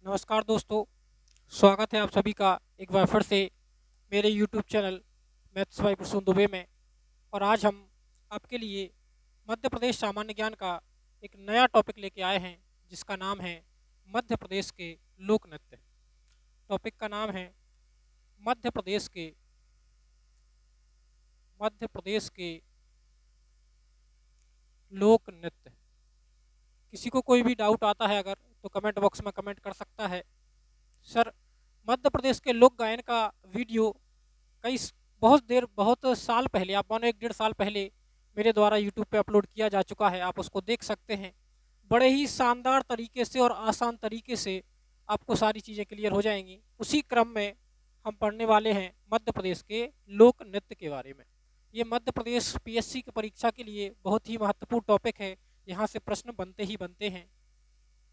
नमस्कार दोस्तों, स्वागत है आप सभी का एक बार फिर से मेरे YouTube channel maths by Prasoon Dubey में। और आज हम आपके लिए मध्य प्रदेश सामान्य ज्ञान का एक नया टॉपिक लेके आए हैं, जिसका नाम है मध्य प्रदेश के लोक नृत्य। टॉपिक का नाम है मध्य प्रदेश के मध्य प्रदेश के लोक नृत्य। किसी को कोई भी डाउट आता है अगर, तो कमेंट बॉक्स में कमेंट कर सकता है। सर, मध्य प्रदेश के लोक गायन का वीडियो बहुत साल पहले, आप मानो 1 डेढ़ साल पहले मेरे द्वारा यूट्यूब पे अपलोड किया जा चुका है। आप उसको देख सकते हैं। बड़े ही शानदार तरीके से और आसान तरीके से आपको सारी चीज़ें क्लियर हो जाएंगी। उसी क्रम में हम पढ़ने वाले हैं मध्य प्रदेश के लोक नृत्य के बारे में। ये मध्य प्रदेश पीएससी की परीक्षा के लिए बहुत ही महत्वपूर्ण टॉपिक है। यहाँ से प्रश्न बनते ही बनते हैं।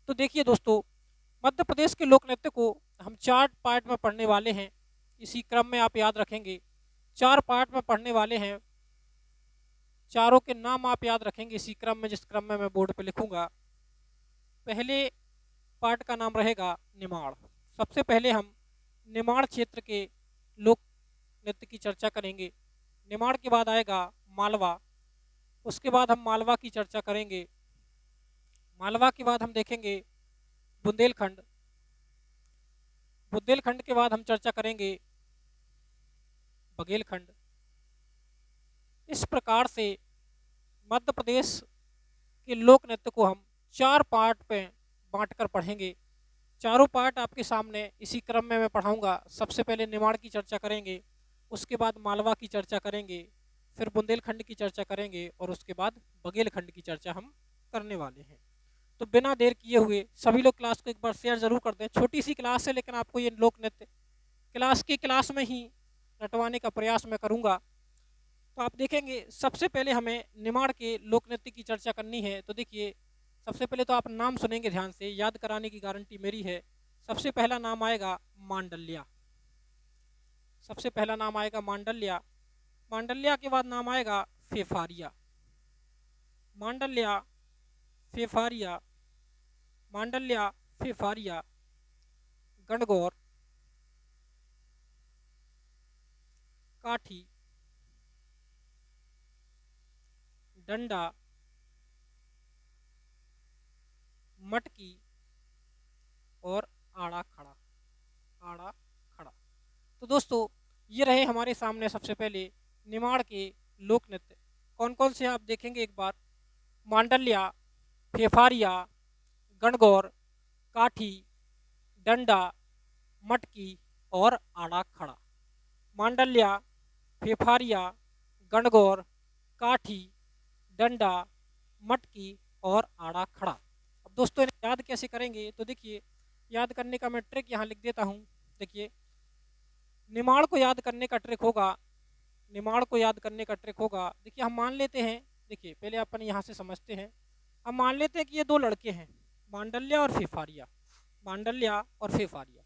तो देखिए दोस्तों, मध्य प्रदेश के लोक नृत्य को हम 4 पार्ट में पढ़ने वाले हैं। इसी क्रम में आप याद रखेंगे, 4 पार्ट में पढ़ने वाले हैं। चारों के नाम आप याद रखेंगे इसी क्रम में, जिस क्रम में मैं बोर्ड पे लिखूंगा। पहले पार्ट का नाम रहेगा निमाड़। सबसे पहले हम निमाड़ क्षेत्र के लोक नृत्य की चर्चा करेंगे। निमाड़ के बाद आएगा मालवा। उसके बाद हम मालवा की चर्चा करेंगे। मालवा के बाद हम देखेंगे बुंदेलखंड। बुंदेलखंड के बाद हम चर्चा करेंगे बघेलखंड। इस प्रकार से मध्य प्रदेश के लोक नृत्य को हम 4 पार्ट में बांटकर पढ़ेंगे। चारों पार्ट आपके सामने इसी क्रम में मैं पढ़ाऊंगा। सबसे पहले निमाड़ की चर्चा करेंगे, उसके बाद मालवा की चर्चा करेंगे, फिर बुंदेलखंड की चर्चा करेंगे और उसके बाद बघेलखंड की चर्चा हम करने वाले हैं। तो बिना देर किए हुए सभी लोग क्लास को एक बार शेयर जरूर कर दें। छोटी सी क्लास है, लेकिन आपको ये लोक नृत्य क्लास में ही रटवाने का प्रयास मैं करूंगा। तो आप देखेंगे, सबसे पहले हमें निमाड़ के लोक नृत्य की चर्चा करनी है। तो देखिए, सबसे पहले तो आप नाम सुनेंगे ध्यान से, याद कराने की गारंटी मेरी है। सबसे पहला नाम आएगा मांडल्या। सबसे पहला नाम आएगा मांडल्या। मांडल्या के बाद नाम आएगा फेफारिया। मांडल्या, फेफारिया, मांडल्या, फेफारिया, गणगौर, काठी, डंडा, मटकी और आड़ा खड़ा। आड़ा खड़ा। तो दोस्तों, ये रहे हमारे सामने सबसे पहले निमाड़ के लोक नृत्य। कौन कौन से आप देखेंगे एक बार। मांडल्या, फेफारिया, गणगौर, काठी, डंडा, मटकी और आड़ा खड़ा। मांडल्या, फेफारिया, गणगौर, काठी, डंडा, मटकी और आड़ा खड़ा। अब दोस्तों, इन्हें याद कैसे करेंगे, तो देखिए, याद करने का मैं ट्रिक यहाँ लिख देता हूँ। देखिए, निमाड़ को याद करने का ट्रिक होगा। निमाड़ को याद करने का ट्रिक होगा, देखिए, हम मान लेते हैं। देखिए, पहले अपन यहाँ से समझते हैं। हम मान लेते हैं कि ये 2 लड़के हैं, मांडल्या और फेफारिया। मांडल्या और फेफारिया।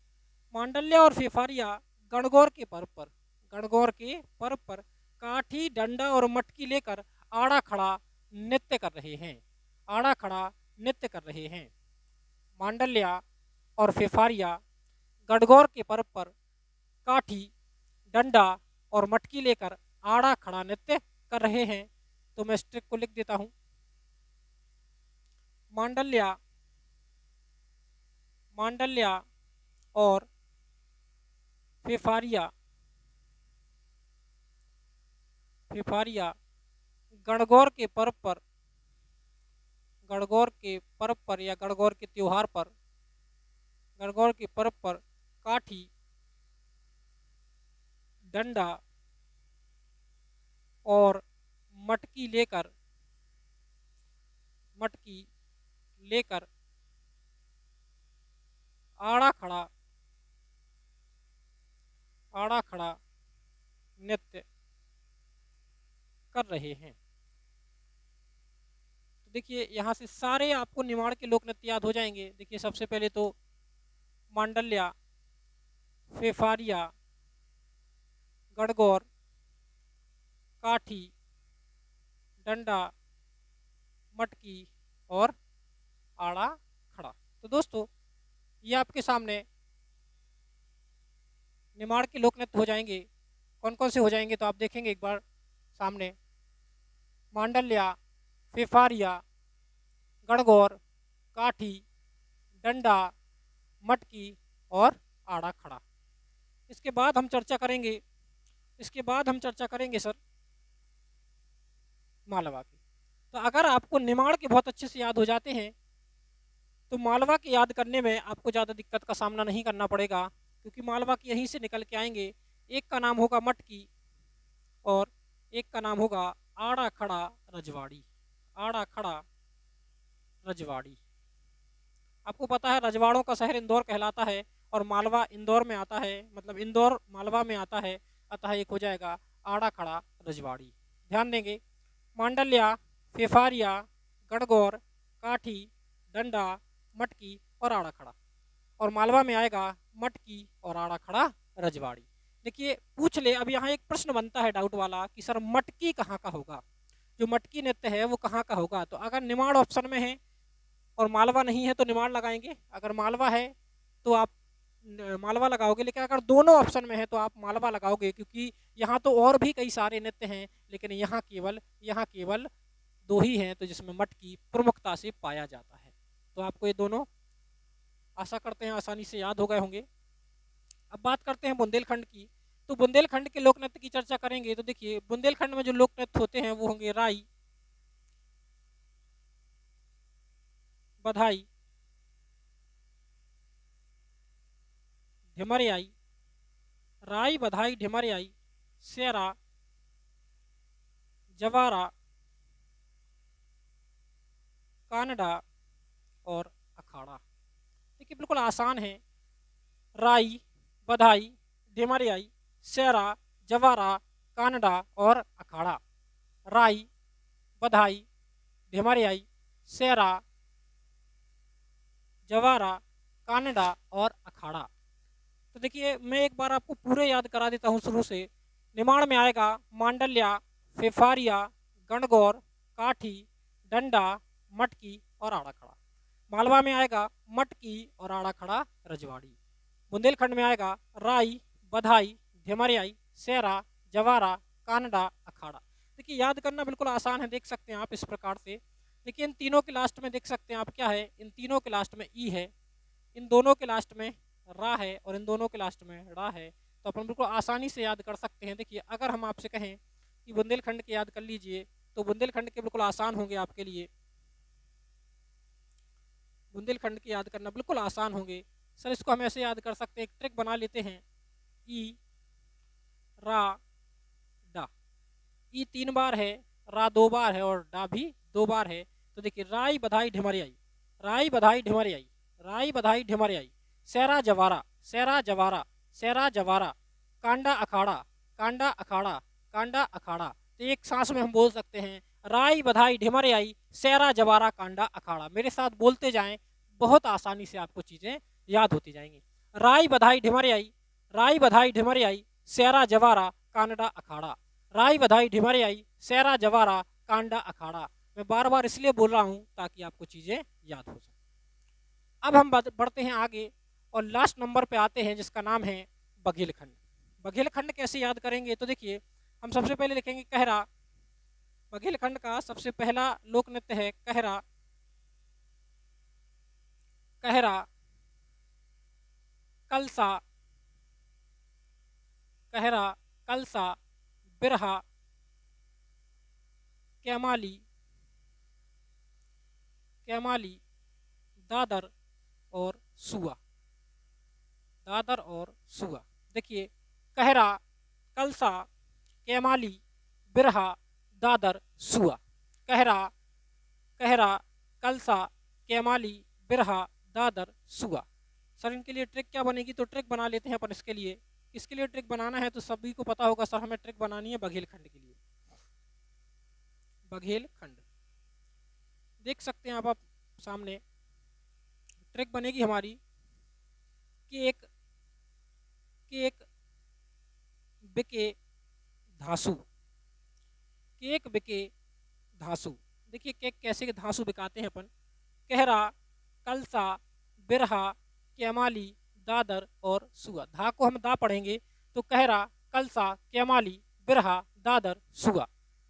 मांडल्या और फेफारिया गणगौर के पर्व पर, गणगौर के पर्व पर काठी, डंडा और मटकी लेकर आड़ा खड़ा नृत्य कर रहे हैं। आड़ा खड़ा नृत्य कर रहे हैं। मांडल्या और फेफारिया गणगौर के पर्व पर काठी, डंडा और मटकी लेकर आड़ा खड़ा नृत्य कर रहे हैं। तो मैं स्ट्रिक को लिख देता हूं। मांडल्या, मांडल्या और फेफारिया, फेफारिया गणगौर के पर्व पर, गणगौर के पर्व पर या गणगौर के त्योहार पर, गणगौर के पर्व पर काठी, डंडा और मटकी लेकर, मटकी लेकर आड़ा खड़ा, आड़ा खड़ा नृत्य कर रहे हैं। तो देखिए, यहाँ से सारे आपको निमाड़ के लोक नृत्य याद हो जाएंगे। देखिए, सबसे पहले तो मांडल्या, फेफारिया, गणगौर, काठी, डंडा, मटकी और आड़ा खड़ा। तो दोस्तों, ये आपके सामने निमाड़ के लोक नृत्य हो जाएंगे। कौन कौन से हो जाएंगे तो आप देखेंगे एक बार सामने। मांडल्या, फेफारिया, गणगौर, काठी, डंडा, मटकी और आड़ा खड़ा। इसके बाद हम चर्चा करेंगे, इसके बाद हम चर्चा करेंगे सर मालवा की। तो अगर आपको निमाड़ के बहुत अच्छे से याद हो जाते हैं तो मालवा के याद करने में आपको ज़्यादा दिक्कत का सामना नहीं करना पड़ेगा, क्योंकि मालवा के यहीं से निकल के आएंगे। एक का नाम होगा मटकी और एक का नाम होगा आड़ा खड़ा रजवाड़ी। आड़ा खड़ा रजवाड़ी। आपको पता है रजवाड़ों का शहर इंदौर कहलाता है और मालवा इंदौर में आता है, मतलब इंदौर मालवा में आता है। अतः एक हो जाएगा आड़ा खड़ा रजवाड़ी। ध्यान देंगे। मांडल्या, फेफारिया, गणगौर, काठी, डंडा, मटकी और आड़ा खड़ा। और मालवा में आएगा मटकी और आड़ा खड़ा रजवाड़ी। देखिए पूछ ले, अब यहाँ एक प्रश्न बनता है डाउट वाला कि सर मटकी कहाँ का होगा, जो मटकी नृत्य है वो कहाँ का होगा। तो अगर निमाड़ ऑप्शन में है और मालवा नहीं है तो निमाड़ लगाएंगे, अगर मालवा है तो आप मालवा लगाओगे, लेकिन अगर दोनों ऑप्शन में है तो आप मालवा लगाओगे, क्योंकि यहाँ तो और भी कई सारे नृत्य हैं लेकिन यहाँ केवल दो ही हैं तो जिसमें मटकी प्रमुखता से पाया जाता है। तो आपको ये दोनों आशा करते हैं आसानी से याद हो गए होंगे। अब बात करते हैं बुंदेलखंड की। तो बुंदेलखंड के लोक नृत्य की चर्चा करेंगे तो देखिए बुंदेलखंड में जो लोक नृत्य होते हैं वो होंगे राई, बधाई, ढिमरियाई। राई, बधाई, ढिमरियाई, सेरा, जवारा, कानडा और अखाड़ा। देखिए बिल्कुल आसान है। राई, बधाई, ढिमरियाई, सेरा, जवारा, कानडा और अखाड़ा। राई, बधाई, ढिमरियाई, सेरा, जवारा, कानडा और अखाड़ा। तो देखिए मैं एक बार आपको पूरे याद करा देता हूँ शुरू से। निमाड़ में आएगा मांडल्या, फेफारिया, गणगौर, काठी, डंडा, मटकी और आड़ा खड़ा। मालवा में आएगा मटकी और आड़ा खड़ा रजवाड़ी। बुंदेलखंड में आएगा राई, बधाई, ढिमरियाई, सेरा, जवारा, कानडा, अखाड़ा। देखिए याद करना बिल्कुल आसान है, देख सकते हैं आप इस प्रकार से। देखिए इन तीनों के लास्ट में देख सकते हैं आप क्या है, इन तीनों के लास्ट में ई है, इन दोनों के लास्ट में रा है और इन दोनों के लास्ट में रा है। तो अपन बिल्कुल आसानी से याद कर सकते हैं। देखिए अगर हम आपसे कहें कि बुंदेलखंड के याद कर लीजिए तो बुंदेलखंड के बिल्कुल आसान होंगे आपके लिए। बुंदेलखंड के याद करना बिल्कुल आसान होंगे सर। इसको हम ऐसे याद कर सकते हैं, एक ट्रिक बना लेते हैं। ई, रा, डा। ई 3 बार है, रा 2 बार है और डा भी 2 बार है। तो देखिए राई, बधाई, ढिमरियाई, राई, बधाई, ढिमरियाई, राई, बधाई, ढिमरियाई, सेरा, जवारा, सेरा, जवारा, सेरा, जवारा, कांडा, अखाड़ा, कांडा, अखाड़ा, कांडा, अखाड़ा। तो एक सांस में हम बोल सकते हैं राई, बधाई, ढिमरियाई, सेरा, जवारा, कांडा, अखाड़ा। मेरे साथ बोलते जाएं, बहुत आसानी से आपको चीजें याद होती जाएंगी। राई, बधाई, ढिमरियाई, राई, बधाई, ढिमरियाई, सेरा, जवारा, कांडा, अखाड़ा। राई, बधाई, ढिमरियाई, सेरा, जवारा, कांडा, अखाड़ा। मैं बार बार इसलिए बोल रहा हूं ताकि आपको चीजें याद हो सके। अब हम बढ़ते हैं आगे और लास्ट नंबर पे आते हैं जिसका नाम है बघेलखंड। बघेलखंड कैसे याद करेंगे तो देखिए हम सबसे पहले लिखेंगे कहरा। बघेलखंड का सबसे पहला लोक नृत्य है कहरा। कहरा, कलसा, कहरा, कलसा, बिरहा, कैमाली, कैमाली, दादर और सुआ। दादर और सुआ। देखिए कहरा, कलसा, कैमाली, बिरहा, दादर, सुआ। कहरा, कहरा, कलसा, कैमाली, बिरहा, दादर, सुआ। सर इनके लिए ट्रिक क्या बनेगी, तो ट्रिक बना लेते हैं अपन इसके लिए। किसके लिए ट्रिक बनाना है तो सभी को पता होगा सर, हमें ट्रिक बनानी है बघेलखंड के लिए। बघेलखंड देख सकते हैं आप सामने। ट्रिक बनेगी हमारी कि एक बिके धांसू, केक बिके धांसू। देखिए केक कैसे धांसू बिकाते हैं अपन। कहरा, कलसा, बिरहा, कैमाली, दादर और सुआ। धा को हम दा पढ़ेंगे तो कहरा, कलसा, कैमाली, बिरहा, दादर, सुआ।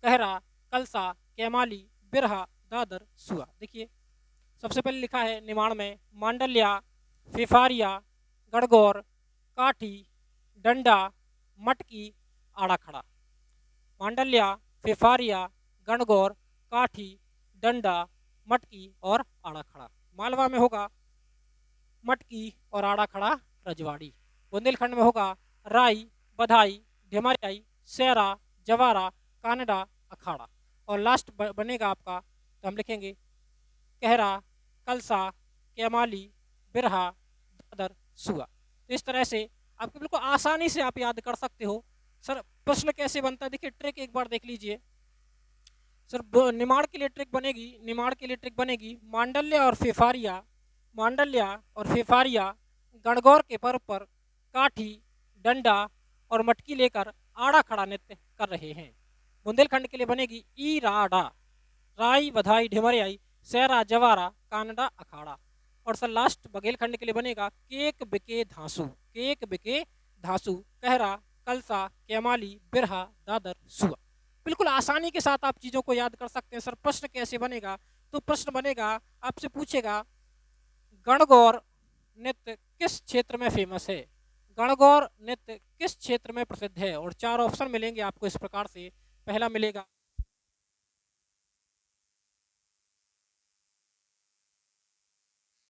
कहरा, कलसा, कैमाली, बिरहा, दादर, सुआ। देखिए सबसे पहले लिखा है निमाड़ में मांडल्या, फिफारिया, गणगौर, काठी, डंडा, मटकी, आड़ा खड़ा। मांडल्या, फिफारिया, गणगौर, काठी, डंडा, मटकी और आड़ा खड़ा। मालवा में होगा मटकी और आड़ा खड़ा रजवाड़ी। बुंदेलखंड में होगा राई, बधाई, ढेमरियाई, सेरा, जवारा, कानडा, अखाड़ा। और लास्ट बनेगा आपका तो हम लिखेंगे कहरा, कलसा, कैमाली, बिरहा, दादर, सुआ। तो इस तरह से आपको बिल्कुल आसानी से आप याद कर सकते हो। सर प्रश्न कैसे बनता है देखिए, ट्रिक एक बार देख लीजिए। सर निमाड़ के लिए ट्रिक बनेगी, निमाड़ के लिए ट्रिक बनेगी मांडल्य और फिफारिया, मांडल्या और फिफारिया गणगौर के पर्व पर काठी, डंडा और मटकी लेकर आड़ा खड़ा नृत्य कर रहे हैं। बुंदेलखंड के लिए बनेगी ई राडा, राई, बधाई, ढिमरियाई, सेरा, जवारा, कानडा, अखाड़ा। और सर लास्ट बघेलखंड के लिए बनेगा केक बिके धांसू, केक बिके धांसू, कहरा, कलसा, कैमाली, बिरहा, दादर, सुआ। बिल्कुल आसानी के साथ आप चीज़ों को याद कर सकते हैं। सर प्रश्न कैसे बनेगा तो प्रश्न बनेगा आपसे पूछेगा गणगौर नृत्य किस क्षेत्र में फेमस है, गणगौर नृत्य किस क्षेत्र में प्रसिद्ध है। और चार ऑप्शन मिलेंगे आपको इस प्रकार से। पहला मिलेगा